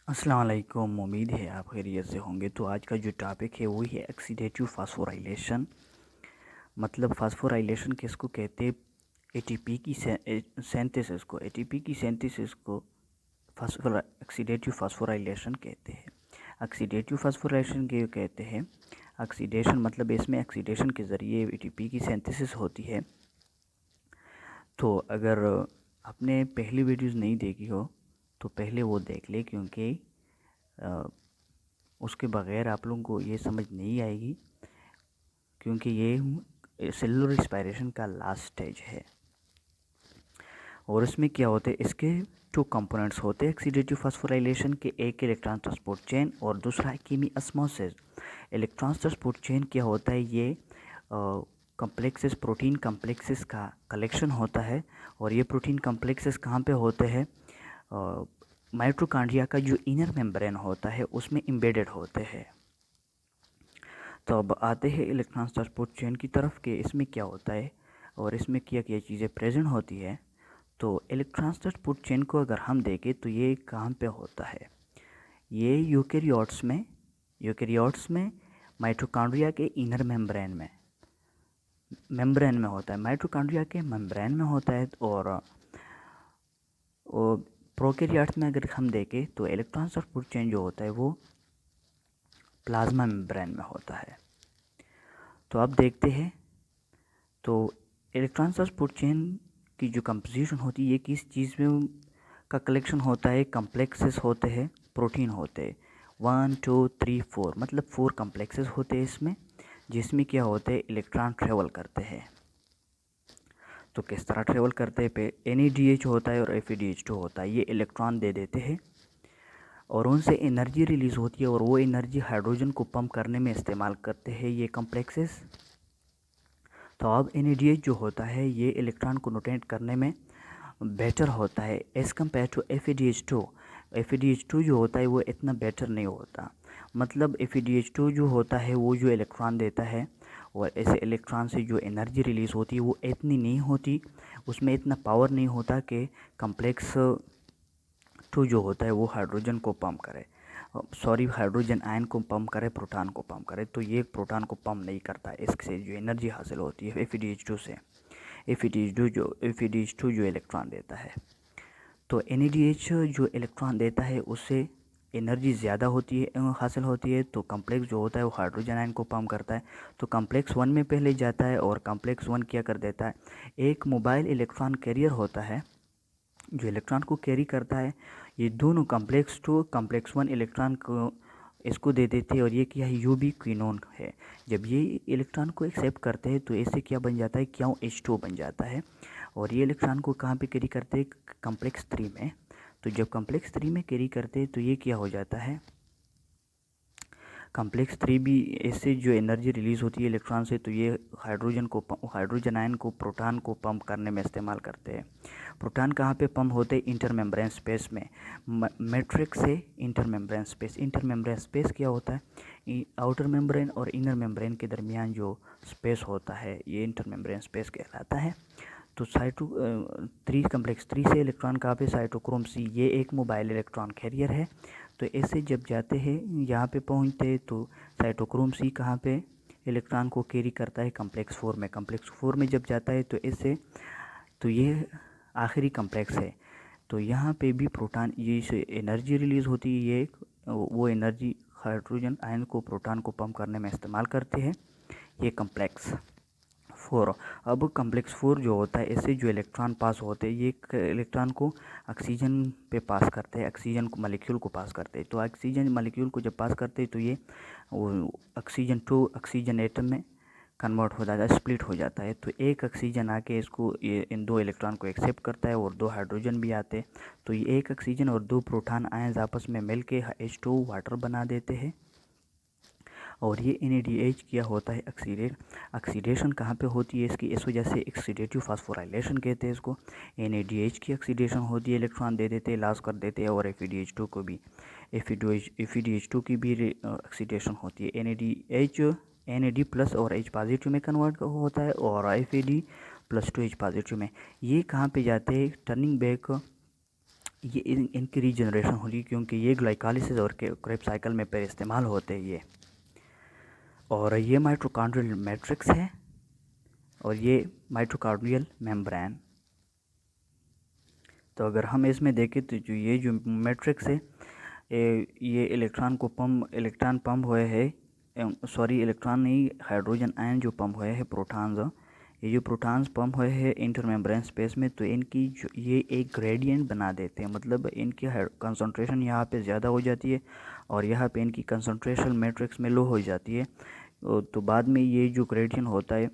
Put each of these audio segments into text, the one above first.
अस्सलाम वालेकुम। उम्मीद है आप खैरियत से होंगे। तो आज का जो टॉपिक है वही है ऑक्सीडेटिव फास्फोराइलेशन। मतलब फास्फोराइलेशन किसको कहते हैं? एटीपी की सिंथेसिस को ऑक्सीडेटिव फास्फोराइलेशन कहते हैं। ऑक्सीडेटिव फास्फोराइलेशन के कहते हैं। ऑक्सीडेशन मतलब इसमें ऑक्सीडेशन के ज़रिए एटीपी की सिंथेसिस होती है। तो अगर आपने पहली वीडियोज़ नहीं देखी हो तो पहले वो देख ले, क्योंकि उसके बगैर आप लोगों को ये समझ नहीं आएगी, क्योंकि ये सेलुलर रिस्पायरेशन का लास्ट स्टेज है। और इसमें क्या होते हैं, इसके टू कंपोनेंट्स होते हैं ऑक्सीडेटिव फास्फोराइलेशन के। एक इलेक्ट्रॉन ट्रांसपोर्ट चेन और दूसरा है कीमिओस्मोसिस। इलेक्ट्रॉन ट्रांसपोर्ट चेन क्या होता है? ये कम्प्लेक्सेस, प्रोटीन कम्प्लेक्सेस का कलेक्शन होता है। और ये प्रोटीन कम्प्लेक्सेस कहाँ पे होते हैं? माइटोकॉन्ड्रिया का जो इनर मेम्ब्रेन होता है उसमें एम्बेडेड होते हैं। तो अब आते हैं इलेक्ट्रॉन ट्रांसपोर्ट चेन की तरफ के इसमें क्या होता है और इसमें क्या क्या चीज़ें प्रेजेंट होती है। तो इलेक्ट्रॉन ट्रांसपोर्ट चेन को अगर हम देखें तो ये कहाँ पे होता है? ये यूकेरियोट्स में माइटोकॉन्ड्रिया के इनर मेम्ब्रेन में होता है। माइटोकॉन्ड्रिया के मेम्ब्रेन में होता है। और प्रोकैरियोट्स में अगर हम देखें तो इलेक्ट्रॉन ट्रांसपोर्ट चेन जो होता है वो प्लाज्मा मेम्ब्रेन में होता है। तो अब देखते हैं, तो इलेक्ट्रॉन ट्रांसपोर्ट चेन की जो कंपोजिशन होती है ये किस चीज़ में का कलेक्शन होता है? कम्प्लेक्सेस होते हैं, प्रोटीन होते हैं। 1 2 3 4 मतलब 4 कम्प्लेक्सेस होते हैं इसमें, जिसमें क्या होते हैं? इलेक्ट्रॉन ट्रेवल करते हैं। तो किस तरह ट्रेवल करते हैं? पे NADH होता है और FeDH2 होता है। ये इलेक्ट्रॉन दे देते हैं और उनसे एनर्जी रिलीज़ होती है और वो एनर्जी हाइड्रोजन को पंप करने में इस्तेमाल करते हैं ये कम्प्लेक्सेस। तो अब NADH जो होता है ये इलेक्ट्रॉन को रोटेट करने में बेटर होता है as compare to FeDH2। FeDH2 जो होता है वो इतना बेटर नहीं होता। मतलब FeDH2 जो होता है वो जो इलेक्ट्रॉन देता है और ऐसे इलेक्ट्रॉन से जो एनर्जी रिलीज़ होती है वो इतनी नहीं होती, उसमें इतना पावर नहीं होता कि कम्प्लेक्स 2 जो होता है वो हाइड्रोजन को पंप करे, हाइड्रोजन आयन को पंप करे, प्रोटॉन को पंप करे। तो ये प्रोटॉन को पंप नहीं करता, इससे जो एनर्जी हासिल होती है FeDH2 से। FeDH2 जो इलेक्ट्रॉन देता है, तो NADH जो इलेक्ट्रॉन देता है उससे एनर्जी ज़्यादा होती है, हासिल होती है। तो कम्प्लेक्स जो होता है वो हाइड्रोजन आयन को पंप करता है। तो कम्प्लेक्स 1 में पहले जाता है और कम्प्लेक्स 1 क्या कर देता है? एक मोबाइल इलेक्ट्रॉन कैरियर होता है जो इलेक्ट्रॉन को कैरी करता है। ये दोनों कम्प्लेक्स 2 कम्प्लेक्स 1 इलेक्ट्रॉन को इसको दे देते हैं और ये क्या है? यूबीक्विनोन है। जब ये इलेक्ट्रॉन को एक्सेप्ट करते हैं तो इससे क्या बन जाता है? QH2 बन जाता है। और ये इलेक्ट्रॉन को कहाँ पे कैरी करते हैं? कम्प्लेक्स 3 में। तो जब कम्प्लेक्स 3 में कैरी करते हैं तो ये क्या हो जाता है? कम्प्लेक्स 3 भी इससे जो एनर्जी रिलीज़ होती है इलेक्ट्रॉन से, तो ये हाइड्रोजन आयन को प्रोटॉन को पंप करने में इस्तेमाल करते हैं। प्रोटॉन कहाँ पे पंप होते हैं? इंटर मेम्ब्रेन स्पेस में। मैट्रिक्स से inter membrane space. Inter membrane space क्या होता है? आउटर मेम्ब्रेन और इनर मेम्ब्रेन के दरमियान जो स्पेस होता है ये इंटर मेम्ब्रेन स्पेस कहलाता है। तो कम्प्लेक्स 3 से इलेक्ट्रॉन कहाँ पे? साइटोक्रोम C, ये एक मोबाइल इलेक्ट्रॉन कैरियर है। तो ऐसे जब जाते हैं यहाँ पे पहुँचते हैं तो साइटोक्रोम C कहाँ पे इलेक्ट्रॉन को कैरी करता है? कम्प्लेक्स 4 में। कम्प्लेक्स 4 में जब जाता है तो इससे, तो ये आखिरी कम्प्लेक्स है। तो यहाँ पे भी प्रोटॉन, ये से एनर्जी रिलीज़ होती है, ये वो एनर्जी हाइड्रोजन आयन को प्रोटॉन को पंप करने में इस्तेमाल करते हैं ये कम्प्लेक्स 4। अब कम्प्लेक्स 4 जो होता है इससे जो इलेक्ट्रॉन पास होते हैं ये इलेक्ट्रॉन को ऑक्सीजन पे पास करते हैं, ऑक्सीजन को मॉलिक्यूल को पास करते हैं। तो ऑक्सीजन मॉलिक्यूल को जब पास करते हैं तो ये ऑक्सीजन 2 ऑक्सीजन एटम में कन्वर्ट हो जाता है, स्प्लिट हो जाता है। तो एक ऑक्सीजन आके इसको इन 2 इलेक्ट्रॉन को एक्सेप्ट करता है और 2 हाइड्रोजन भी आते हैं। तो ये एक ऑक्सीजन और 2 प्रोटॉन आयंस आपस में मिल के H2 वाटर बना देते हैं। और ये NADH क्या होता है? ऑक्सीडेशन कहाँ पे होती है इसकी? इस वजह से ऑक्सीडेटिव फास्फोराइलेशन कहते हैं इसको। NADH की ऑक्सीडेशन होती है, इलेक्ट्रॉन दे देते हैं, लॉस कर देते हैं। और FeDH2 को भी FeDH2 की भी ऑक्सीडेशन होती है। NAD प्लस और H पॉजिटिव में कन्वर्ट होता है और FeD+2 H पॉजिटिव में। ये कहाँ पे जाते हैं? टर्निंग बैक ये इनकी रीजनरेशन होगी क्योंकि ये ग्लाइकोलाइसिस और क्रेब्स साइकिल में पर इस्तेमाल होते हैं ये। और ये माइटोकॉन्ड्रियल मैट्रिक्स है और ये माइटोकॉन्ड्रियल मेम्ब्रेन। तो अगर हम इसमें देखें तो जो ये जो मैट्रिक्स है ये इलेक्ट्रॉन पंप हुए है, सॉरी इलेक्ट्रॉन नहीं, हाइड्रोजन आयन जो पंप हुए हैं प्रोटॉन्स, ये जो प्रोटॉन्स पंप हुए हैं इंटरमेम्ब्रेन स्पेस में, तो इनकी जो ये एक ग्रेडियंट बना देते हैं, मतलब इनकी कंसंट्रेशन यहाँ पे ज़्यादा हो जाती है और यहाँ पे इनकी कंसंट्रेशन मैट्रिक्स में लो हो जाती है। तो बाद में ये जो ग्रेडियंट होता है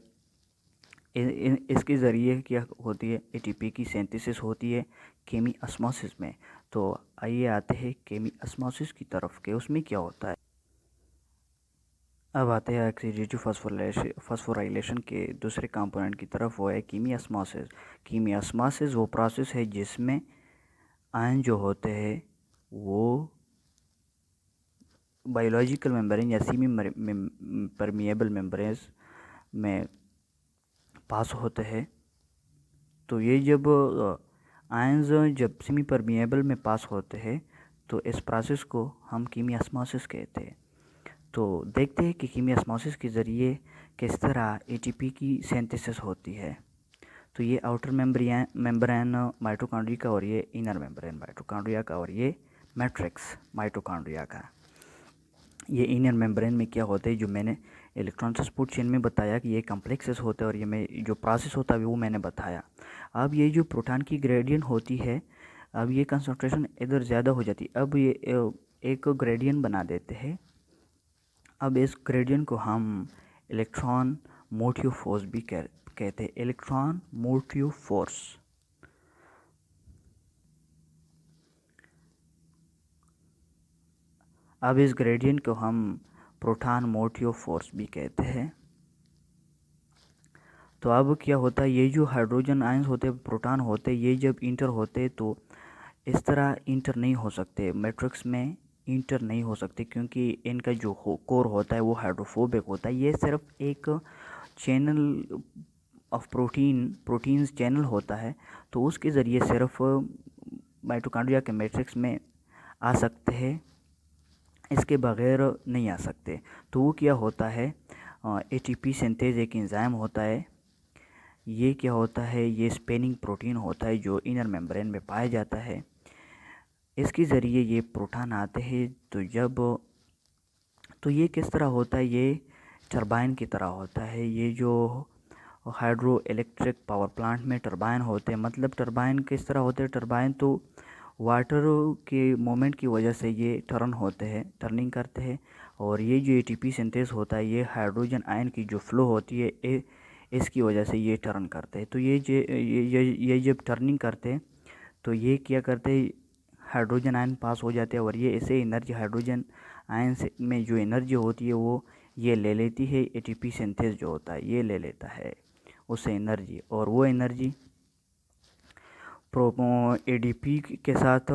इसके ज़रिए क्या होती है, एटीपी की सिंथेसिस होती है केमी ऑस्मोसिस में। तो आइए आते हैं केमी ऑस्मोसिस की तरफ के उसमें क्या होता है। अब आते हैं ऑक्सीडेटिव फॉस्फोराइलेशन के दूसरे कंपोनेंट की तरफ, वो है कीमी ऑस्मोसिस। कीमी ऑस्मोसिस वो प्रोसेस है जिसमें आयन जो होते हैं वो बायोलॉजिकल मेम्ब्रेन या सेमी परमिएबल मेम्ब्रेन्स में पास होते हैं। तो ये जब आयंस जब सेमी परमिएबल में पास होते हैं तो इस प्रोसेस को हम कीमी ऑस्मोसिस कहते हैं। तो देखते हैं कि कीमी ऑस्मोसिस के ज़रिए किस तरह एटीपी की सिंथेसिस होती है। तो ये आउटर मेम्ब्रेन माइटोकॉन्ड्रिया का और ये इनर मेम्ब्रेन माइटोकॉन्ड्रिया का और ये मैट्रिक्स माइटोकॉन्ड्रिया का। ये इनर मेम्ब्रेन में क्या होता है, जो मैंने इलेक्ट्रॉन ट्रांसपोर्ट चेन में बताया कि ये कॉम्प्लेक्सेस होते हैं और ये मैं जो प्रोसेस होता है वो मैंने बताया। अब ये जो प्रोटॉन की ग्रेडियंट होती है, अब ये कंसंट्रेशन इधर ज़्यादा हो जाती है, अब ये एक ग्रेडियंट बना देते हैं। अब इस ग्रेडियंट को हम इलेक्ट्रॉन मोटिव फोर्स भी कहते हैं, इलेक्ट्रॉन मोटिव फोर्स। अब इस ग्रेडियंट को हम प्रोटॉन मोटिव फोर्स भी कहते हैं। तो अब क्या होता है, ये जो हाइड्रोजन आयंस होते हैं, प्रोटॉन होते हैं, ये जब इंटर होते तो इस तरह इंटर नहीं हो सकते, मैट्रिक्स में इंटर नहीं हो सकते, क्योंकि इनका जो कोर होता है वो हाइड्रोफोबिक होता है। ये सिर्फ एक चैनल ऑफ प्रोटीन्स चैनल होता है, तो उसके ज़रिए सिर्फ माइटोकॉन्ड्रिया के मैट्रिक्स में आ सकते हैं, इसके बगैर नहीं आ सकते। तो वो क्या होता है, एटीपी सिंथेज एक एंजाइम होता है। ये क्या होता है, ये स्पेनिंग प्रोटीन होता है जो इनर मेम्ब्रेन में पाया जाता है। इसके ज़रिए ये प्रोटॉन आते हैं। तो ये किस तरह होता है, ये टरबाइन की तरह होता है। ये जो हाइड्रो इलेक्ट्रिक पावर प्लांट में टरबाइन होते हैं, मतलब टरबाइन किस तरह होते हैं, टरबाइन तो वाटर के मोमेंट की वजह से ये टर्निंग करते हैं। और ये जो एटीपी सिंथेस होता है, ये हाइड्रोजन आयन की जो फ्लो होती है इसकी वजह से ये टर्न करते हैं। तो ये जब टर्निंग करते हैं तो ये क्या करते हैं, हाइड्रोजन आयन पास हो जाते हैं और ये ऐसे एनर्जी हाइड्रोजन आयन से में जो एनर्जी होती है वो ये ले लेती है, एटीपी सिंथेस जो होता है ये ले लेता है उससे एनर्जी, और वो एनर्जी एडीपी के साथ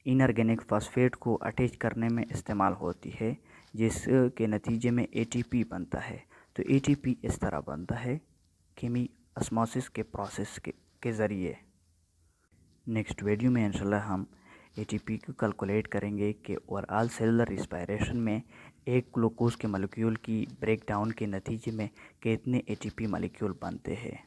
इनऑर्गेनिक फॉस्फेट को अटैच करने में इस्तेमाल होती है, जिसके नतीजे में एटीपी बनता है। तो एटीपी इस तरह बनता है केमी ऑस्मोसिस के प्रोसेस के ज़रिए। नेक्स्ट वीडियो में इंशाल्लाह हम एटीपी को कैलकुलेट करेंगे कि ओवरऑल सेलुलर रिस्पायरेशन में एक ग्लूकोज के मॉलिक्यूल की ब्रेकडाउन के नतीजे में कितने एटीपी मॉलिक्यूल बनते हैं।